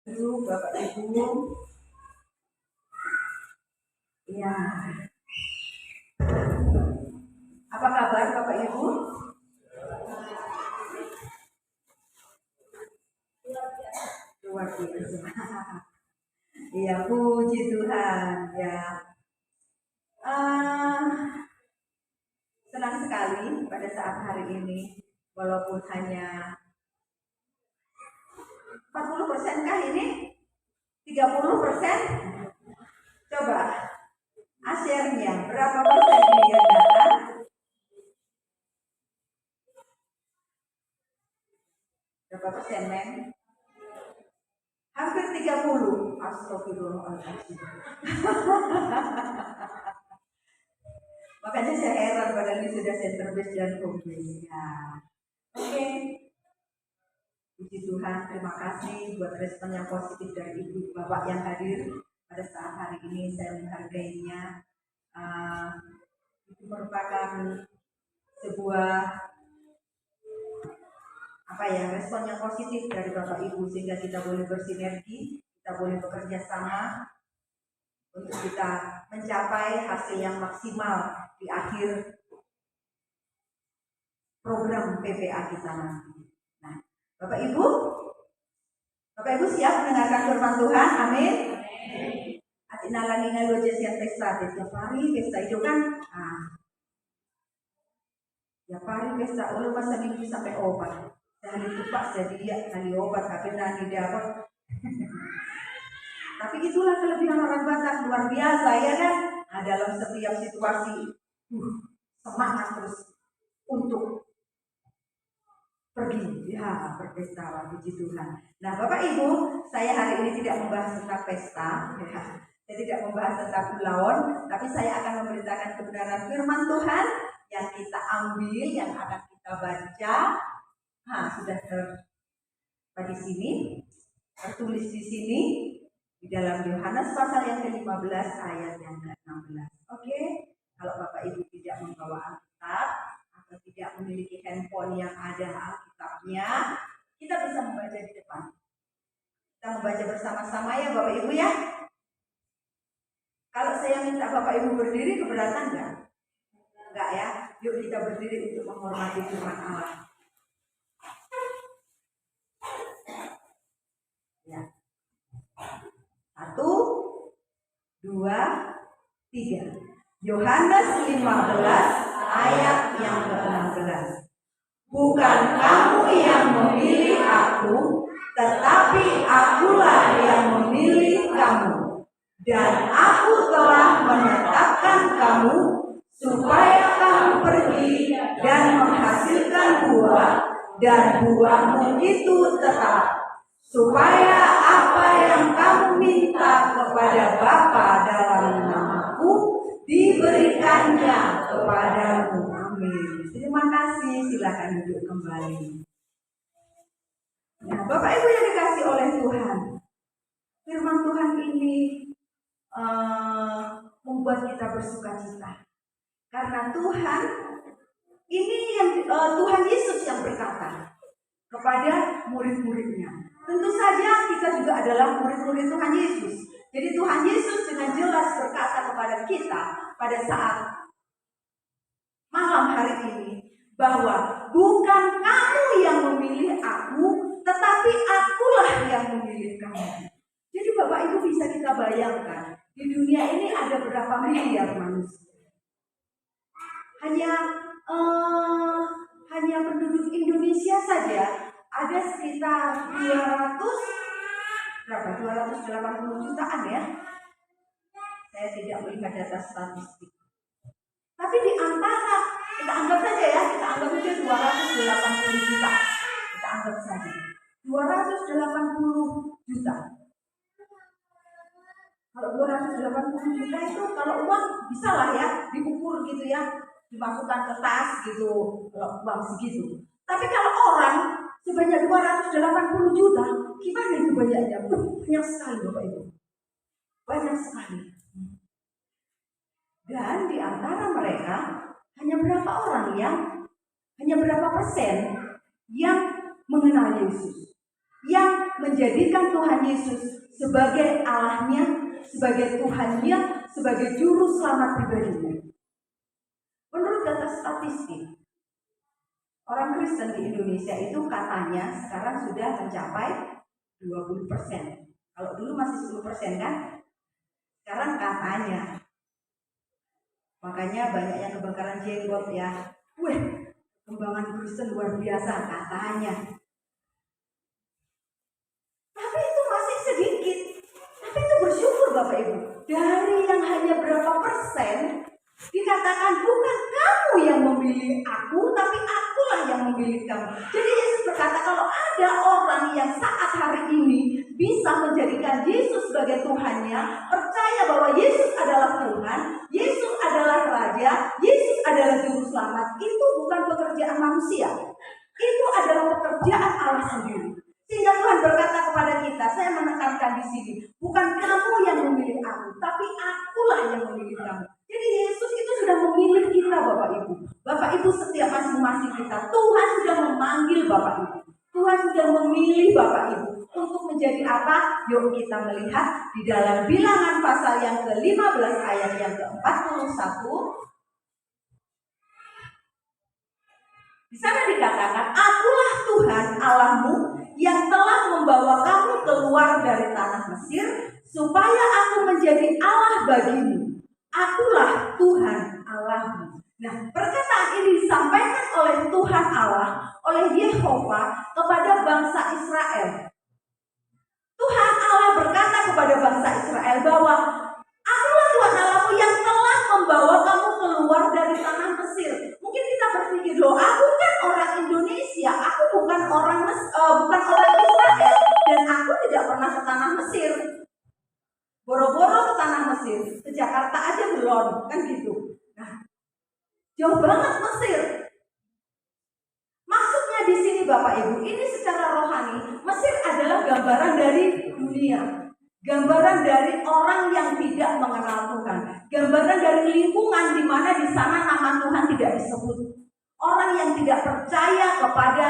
Ibu, Bapak Ibu, ya, apa kabar Bapak Ibu? Luar biasa. Iya, puji Tuhan. Ya, uh, senang sekali pada saat hari ini, walaupun hanya 40% kah ini? 30%? Coba asyarnya berapa persen ini yang datang? Berapa persen, men? Hampir 30. Astagfirullahaladzim. Makanya saya heran padahal ini sudah center base dan home base. Ya. Oke. Puji Tuhan, terima kasih buat respon yang positif dari Ibu Bapak yang hadir pada saat hari ini. Saya menghargainya. Itu merupakan sebuah respon yang positif dari Bapak Ibu sehingga kita boleh bersinergi, kita boleh bekerja sama untuk kita mencapai hasil yang maksimal di akhir program PPA kita nanti. Nah, Bapak Ibu siap mendengarkan firman Tuhan? Amin. Atinalaninga lo jesian pesta, tiap hari pesta itu kan, tiap hari pesta, lu masa minggu sampai obat. Hari itu Pak jadi dia hari obat, tapi nanti dapat. Tapi itulah kelebihan orang Batak, luar biasa ya kan? Nah, dalam setiap situasi semangat terus untuk pergi ya berpesta, puji Tuhan. Nah Bapak Ibu, saya hari ini tidak membahas tentang pesta ya. Saya tidak membahas tentang ulawon, tapi saya akan memberitakan kebenaran firman Tuhan yang kita ambil, yang akan kita baca. Sudah di sini, tertulis di sini di dalam Yohanes pasal yang ke-15 ayat yang ke-16. Oke, kalau Bapak Ibu tidak membawa Alkitab atau tidak memiliki handphone yang ada Alkitabnya, kita bisa membaca di depan. Kita membaca bersama-sama ya Bapak Ibu ya. Kalau saya minta Bapak Ibu berdiri, keberatan enggak? Enggak ya. Yuk kita berdiri untuk menghormati firman Allah. Ya. 1, 2, 3. Yohanes 15 ayat yang ke-16. Bukan kamu yang memilih aku, tetapi akulah yang memilih kamu. Dan aku telah menetapkan kamu supaya kamu pergi dan menghasilkan buah, dan buahmu itu tetap, supaya apa yang kamu minta kepada Bapa dalam namaku diberikannya kepadamu. Amin. Terima kasih. Silakan duduk kembali. Nah, Bapak Ibu yang dikasih oleh Tuhan, firman Tuhan ini membuat kita bersukacita karena Tuhan ini yang Tuhan Yesus yang berkata kepada murid-muridnya. Tentu saja kita juga adalah murid-murid Tuhan Yesus. Jadi Tuhan Yesus dengan jelas berkata kepada kita pada saat malam hari ini bahwa bukan kamu yang memilih aku, tetapi akulah yang memilih kamu. Jadi Bapak Ibu bisa kita bayangkan di dunia ini ada berapa miliar manusia? Hanya penduduk Indonesia saja ada sekitar 280 jutaan ya. Saya tidak melihat data statistik. Tapi di antara, kita anggap saja ya, kita anggap saja 280 juta. Kita anggap saja 280 juta. Kalau 280 juta itu kalau uang bisa lah ya diukur gitu ya, dimasukkan ke tas gitu, kalau uang segitu. Tapi kalau orang sebanyak 280 juta, gimana itu banyaknya? Banyak sekali Bapak Ibu. Banyak sekali. Dan di antara mereka hanya berapa persen yang mengenal Yesus? yang menjadikan Tuhan Yesus sebagai Allahnya, sebagai Tuhannya, sebagai juru selamat pribadinya. Menurut data statistik, orang Kristen di Indonesia itu katanya sekarang sudah mencapai 20%. Kalau dulu masih 10% kan? Sekarang katanya. Makanya banyak yang kebakaran jenggot ya. Wih, kembangan Kristen luar biasa katanya. Tapi itu masih sedikit. Tapi itu bersyukur Bapak Ibu. Dari yang hanya berapa persen dikatakan bukan kamu yang memilih aku, tapi akulah yang memilih kamu. Jadi Yesus berkata kalau ada orang yang saat hari ini bisa menjadikan Yesus sebagai Tuhannya, percaya bahwa Yesus adalah Tuhan, Yesus adalah Raja, Yesus adalah Juru Selamat, itu bukan pekerjaan manusia. Itu adalah pekerjaan Allah sendiri. Sehingga Tuhan berkata kepada kita, saya menekankan di sini, bukan kamu yang memilih aku, tapi akulah yang memilih kamu. Jadi Yesus itu sudah memilih kita Bapak Ibu. Bapak Ibu setiap masing-masing kita, Tuhan sudah memanggil Bapak Ibu. Tuhan sudah memilih Bapak Ibu untuk menjadi apa? Yuk kita melihat di dalam Bilangan pasal yang ke-15 ayat yang ke-41. Di sana dikatakan, akulah Tuhan Allahmu yang telah membawa kamu keluar dari tanah Mesir, supaya aku menjadi Allah bagimu. Akulah Tuhan Allahmu. Nah, perkataan ini disampaikan oleh Tuhan Allah, oleh Yehova kepada bangsa Israel. Tuhan Allah berkata kepada bangsa Israel bahwa akulah Tuhan Allahmu yang telah membawa kamu keluar dari tanah Mesir. Mungkin kita berpikir, loh aku kan orang Indonesia, aku bukan orang Israel, dan aku tidak pernah ke tanah Mesir. Boro-boro ke tanah Mesir, ke Jakarta aja belum, kan gitu. Nah, jauh banget Mesir. Maksudnya di sini Bapak Ibu, ini secara rohani, Mesir adalah gambaran dari dunia. Gambaran dari orang yang tidak mengenal Tuhan. Gambaran dari lingkungan di mana di sana nama Tuhan tidak disebut. Orang yang tidak percaya kepada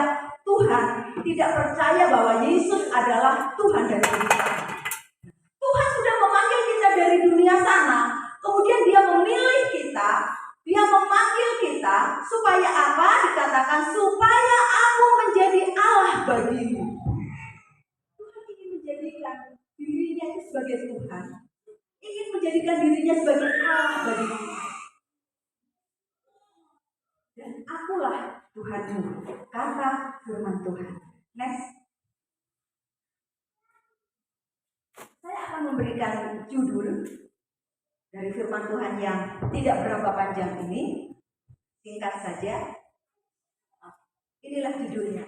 Tuhan, tidak percaya bahwa Yesus adalah Tuhan dari kita. Tuhan sudah memanggil kita dari dunia sana, kemudian Dia memilih kita, Dia memanggil kita supaya apa? Dikatakan supaya aku menjadi Allah bagimu. Tuhan ingin menjadikan dirinya itu sebagai Tuhan, ingin menjadikan dirinya sebagai Allah bagimu. Dan akulah Tuhanmu, kata firman Tuhan. Next. Saya akan memberikan judul dari firman Tuhan yang tidak berapa panjang ini. Singkat saja. Inilah judulnya.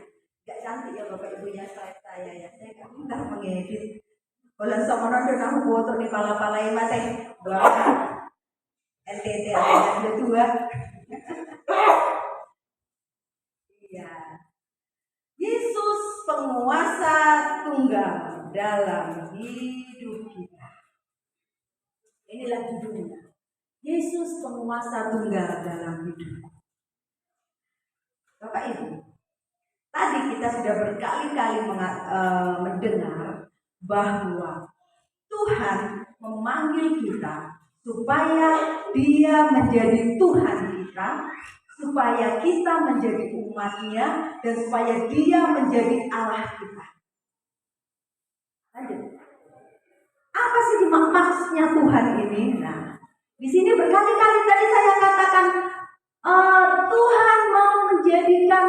Gak cantik ya Bapak Ibunya saya ya. Saya gak pintar mengedit. Kalau sama nonton aku foto di pala-palai mati. Wah. NTT ada dua. Iya. Yesus penguasa tunggal dalam hidup kita. Inilah judulnya. Yesus penguasa tunggal dalam hidup. Bapak Ibu, tadi kita sudah berkali-kali mendengar bahwa Tuhan memanggil kita supaya Dia menjadi Tuhan kita, supaya kita menjadi umat-Nya, dan supaya Dia menjadi Allah kita. Lanjut. Apa sih maksudnya Tuhan ini? Nah, di sini berkali-kali tadi saya katakan Tuhan mau menjadikan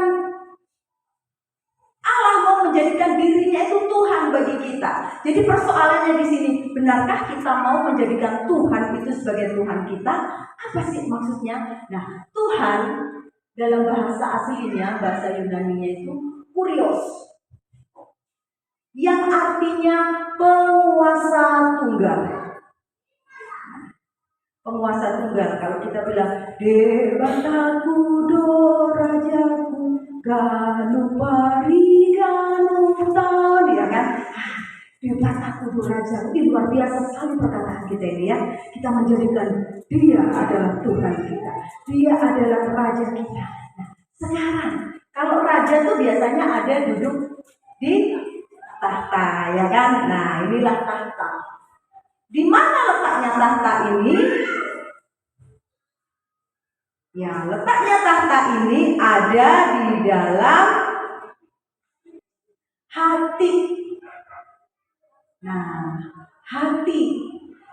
Allah mau menjadikan dirinya itu Tuhan bagi kita. Jadi persoalannya di sini, benarkah kita mau menjadikan Tuhan itu sebagai Tuhan kita? Apa sih maksudnya? Nah, Tuhan dalam bahasa aslinya, bahasa Yunani-nya itu kurios, yang artinya penguasa tunggal. Penguasa tunggal, kalau kita bilang Dewataku do rajaku ganu pariganu tan, ya kan? Dewataku do rajaku, ini luar biasa sekali perkataan kita ini ya. Kita menjadikan Dia adalah Tuhan kita, Dia adalah Raja kita. Nah, sekarang kalau Raja tuh biasanya ada duduk di tahta, ya kan? Nah, inilah tahta. Di mana letaknya tahta ini? Ya, letaknya tahta ini ada di dalam hati. Nah, hati.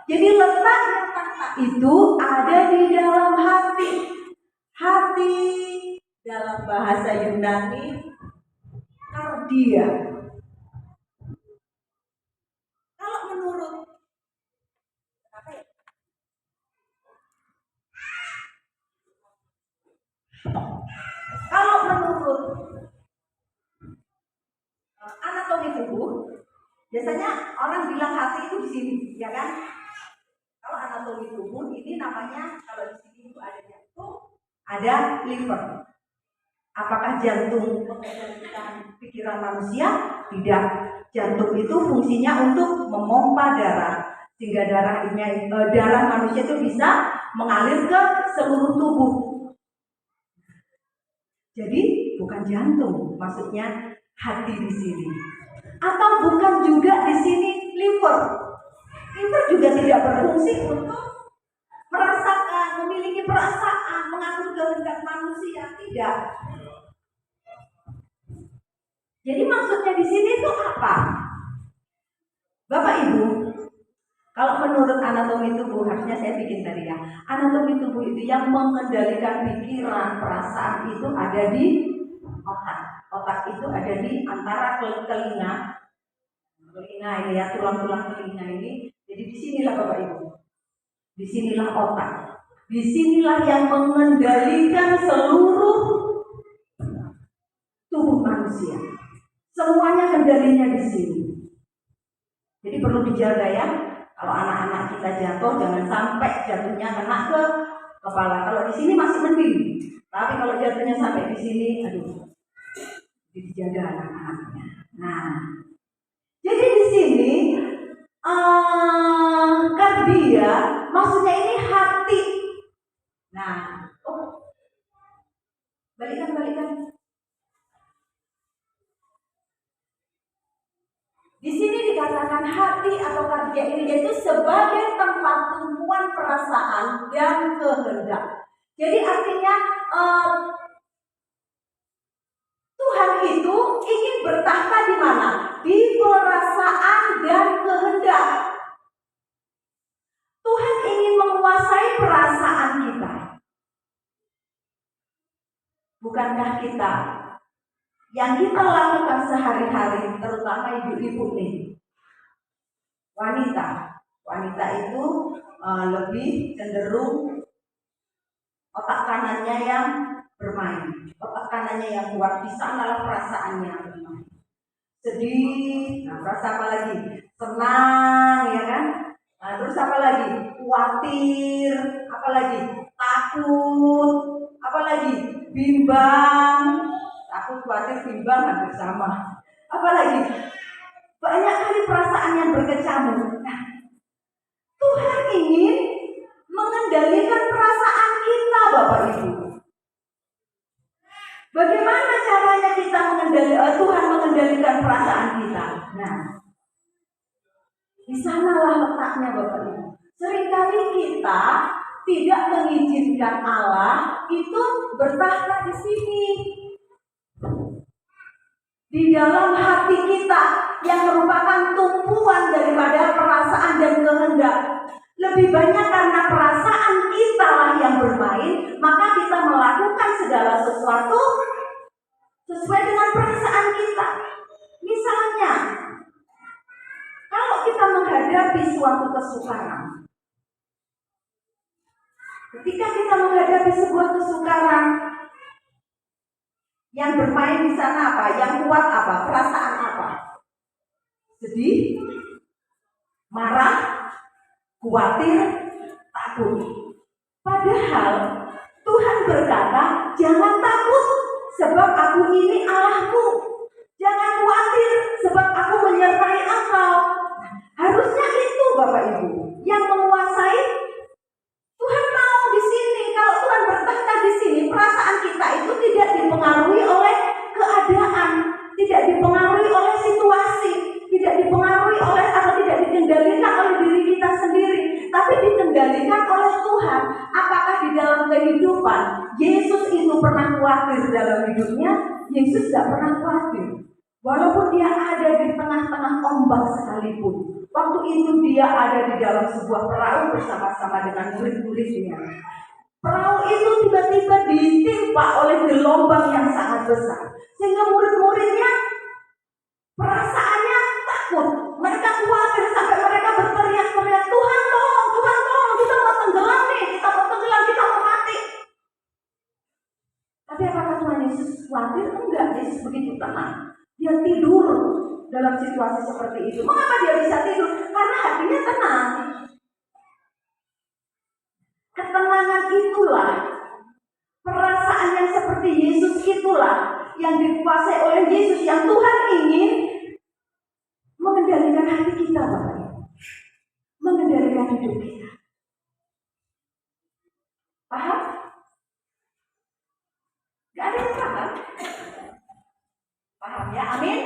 Jadi letaknya tahta itu ada di dalam hati. Hati dalam bahasa Yunani kardia. Kalau menurut anatomi tubuh, biasanya orang bilang hati itu di sini, ya kan? Kalau anatomi tubuh ini namanya, kalau di sini itu ada jantung, ada liver. Apakah jantung mengendalikan pikiran manusia? Tidak. Jantung itu fungsinya untuk memompa darah, sehingga darah manusia itu bisa mengalir ke seluruh tubuh. Jadi bukan jantung, maksudnya hati di sini. Atau bukan juga di sini liver. Liver juga tidak berfungsi untuk merasakan, memiliki perasaan, mengatur kehendak manusia, tidak. Jadi maksudnya di sini itu apa? Bapak Ibu, kalau menurut anatomi tubuh, harusnya saya bikin tadi ya. Anatomi tubuh itu yang mengendalikan pikiran, perasaan itu ada di otak. Otak itu ada di antara telinga ini ya, tulang-tulang telinga ini. Jadi disinilah Bapak Ibu, disinilah otak. Disinilah yang mengendalikan seluruh tubuh manusia. Semuanya kendalinya di sini. Jadi perlu dijaga ya. Kalau anak-anak kita jatuh, jangan sampai jatuhnya kena ke kepala. Kalau di sini masih mending. Tapi kalau jatuhnya sampai di sini, aduh, dijaga anak-anaknya. Nah, jadi di sini kardia, maksudnya ini hati. Nah, balikan. Di sini dikatakan hati atau kardia ini yaitu sebagai tempat tumpuan perasaan dan kehendak. Jadi artinya Tuhan itu ingin bertahta di mana? Di perasaan dan kehendak. Tuhan ingin menguasai perasaan kita. Bukankah kita yang kita lakukan sehari-hari, terutama ibu-ibu nih, wanita itu lebih cenderung otak kanannya yang bermain, otak kanannya yang kuat. Di sanalah perasaannya bermain. Sedih, nah rasa apa lagi? Senang, ya kan? Nah, terus apa lagi? Khawatir, apa lagi? Takut, apa lagi? Bimbang. Takut, khawatir, bimbang hampir sama. Apalagi banyak kali perasaan yang berkecamuk. Nah, Tuhan ingin mengendalikan perasaan kita, Bapak Ibu. Bagaimana caranya kita Tuhan mengendalikan perasaan kita? Nah, di sanalah letaknya, Bapak Ibu. Seringkali kita tidak mengizinkan Allah itu bertahta di sini. Di dalam hati kita yang merupakan tumpuan daripada perasaan dan kehendak. Lebih banyak karena perasaan kita lah yang bermain, maka kita melakukan segala sesuatu sesuai dengan perasaan kita. Misalnya, kalau kita menghadapi suatu kesukaran, ketika kita menghadapi sebuah kesukaran, yang bermain di sana apa? Yang kuat apa? Perasaan apa? Sedih, marah, khawatir, takut. Padahal Tuhan berkata, jangan takut sebab aku ini Allahmu. Jangan khawatir sebab aku menyertai engkau. Harusnya itu Bapak Ibu yang menguasai. Tuhan mau di sini. Kalau Tuhan bertahta di sini, perasaan kita itu tidak dipengaruhi oleh keadaan, tidak dipengaruhi oleh situasi, dikendalikan oleh Tuhan. Apakah di dalam kehidupan Yesus itu pernah khawatir dalam hidupnya? Yesus tidak pernah khawatir. Walaupun dia ada di tengah-tengah ombak sekalipun. Waktu itu dia ada di dalam sebuah perahu bersama-sama dengan murid-muridnya. Perahu itu tiba-tiba ditimpa oleh gelombang yang sangat besar. Sehingga murid-muridnya perasaannya takut. Mereka khawatir sampai mereka berteriak-teriak, Tuhan tolong, kita mau tenggelam nih, kita mau mati. Tapi apakah Tuhan Yesus khawatir? Enggak, Yesus begitu tenang. Dia tidur dalam situasi seperti itu. Mengapa dia bisa tidur? Karena hatinya tenang. Ketenangan itulah, perasaan yang seperti Yesus itulah yang dikuasai oleh Yesus, yang Tuhan ingin mengendalikan hati kita, Bapak. Mengendalikan hidup kita. Paham? Gak ada yang paham? Paham ya? Amin?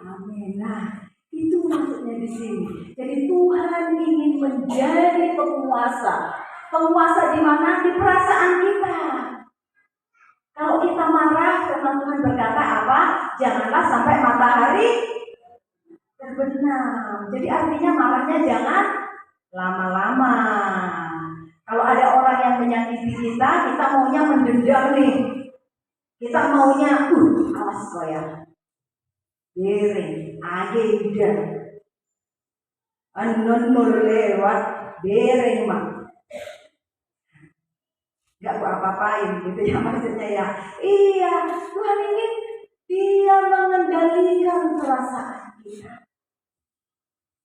Amin. Nah, itu maksudnya di sini. Jadi Tuhan ingin menjadi penguasa. Penguasa di mana? Di perasaan kita. Kalau kita marah, firman Tuhan berkata apa? Janganlah sampai matahari terbenam. Jadi artinya marahnya jangan lama-lama. Kalau ada orang yang menyakiti kita, kita maunya mendendam nih. Kita maunya, awas kau ya. Bering, agenda. Anonul lewat, bering mah. Gak gua apa-apain gitu ya maksudnya ya. Iya, Tuhan ingin dia mengendalikan perasaan kita.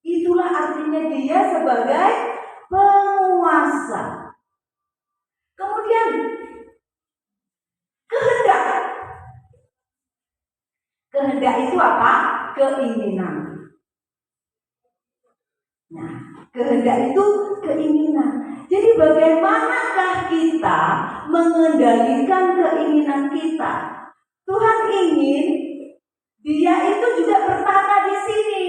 Itulah artinya dia sebagai penguasa. Kemudian kehendak. Kehendak itu apa? Keinginan. Nah, kehendak itu keinginan. Jadi bagaimanakah kita mengendalikan keinginan kita? Tuhan ingin dia itu juga bertata di sini.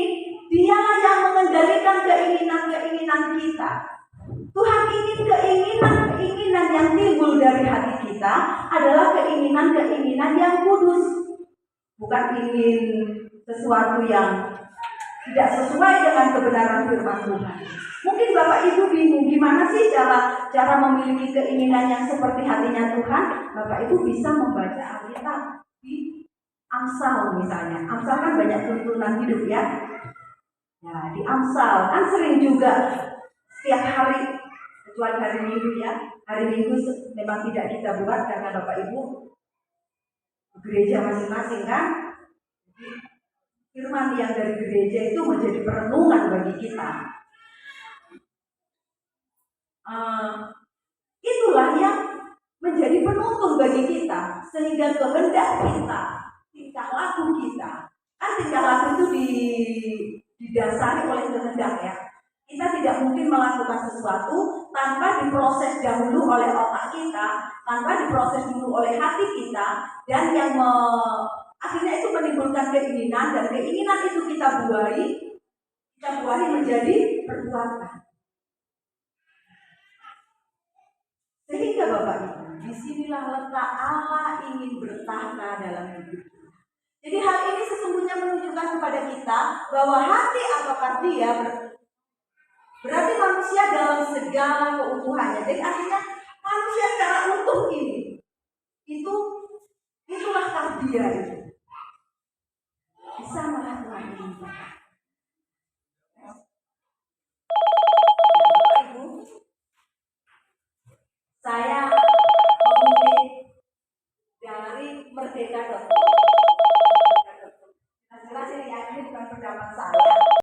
Dialah yang mengendalikan keinginan-keinginan kita. Tuhan ingin keinginan yang timbul dari hati kita adalah keinginan yang kudus. Bukan ingin sesuatu yang tidak sesuai dengan kebenaran firman Tuhan. Mungkin Bapak Ibu bingung gimana sih cara memiliki keinginan yang seperti hatinya Tuhan. Bapak Ibu bisa membaca Alkitab di Amsal misalnya. Amsal kan banyak tuntunan hidup ya. Nah di Amsal kan sering juga setiap hari, kecuali hari Minggu ya. Hari Minggu memang tidak kita buat karena Bapak Ibu gereja masing-masing kan. Firman yang dari gereja itu menjadi perenungan bagi kita. Itulah yang menjadi penuntun bagi kita, sehingga kehendak kita, tingkah laku kita, kan tingkah laku itu didasari oleh kehendak ya. Kita tidak mungkin melakukan sesuatu tanpa diproses dahulu oleh otak kita, tanpa diproses dulu oleh hati kita, dan yang akhirnya itu menimbulkan keinginan, dan keinginan itu kita buahi menjadi perbuatan. Sehingga Bapak Ibu, disinilah letak Allah ingin bertahta dalam hidup kita. Jadi hal ini sesungguhnya menunjukkan kepada kita bahwa hati apakah dia berarti manusia dalam segala keutuhannya. Jadi artinya manusia secara utuh ini itulah dia.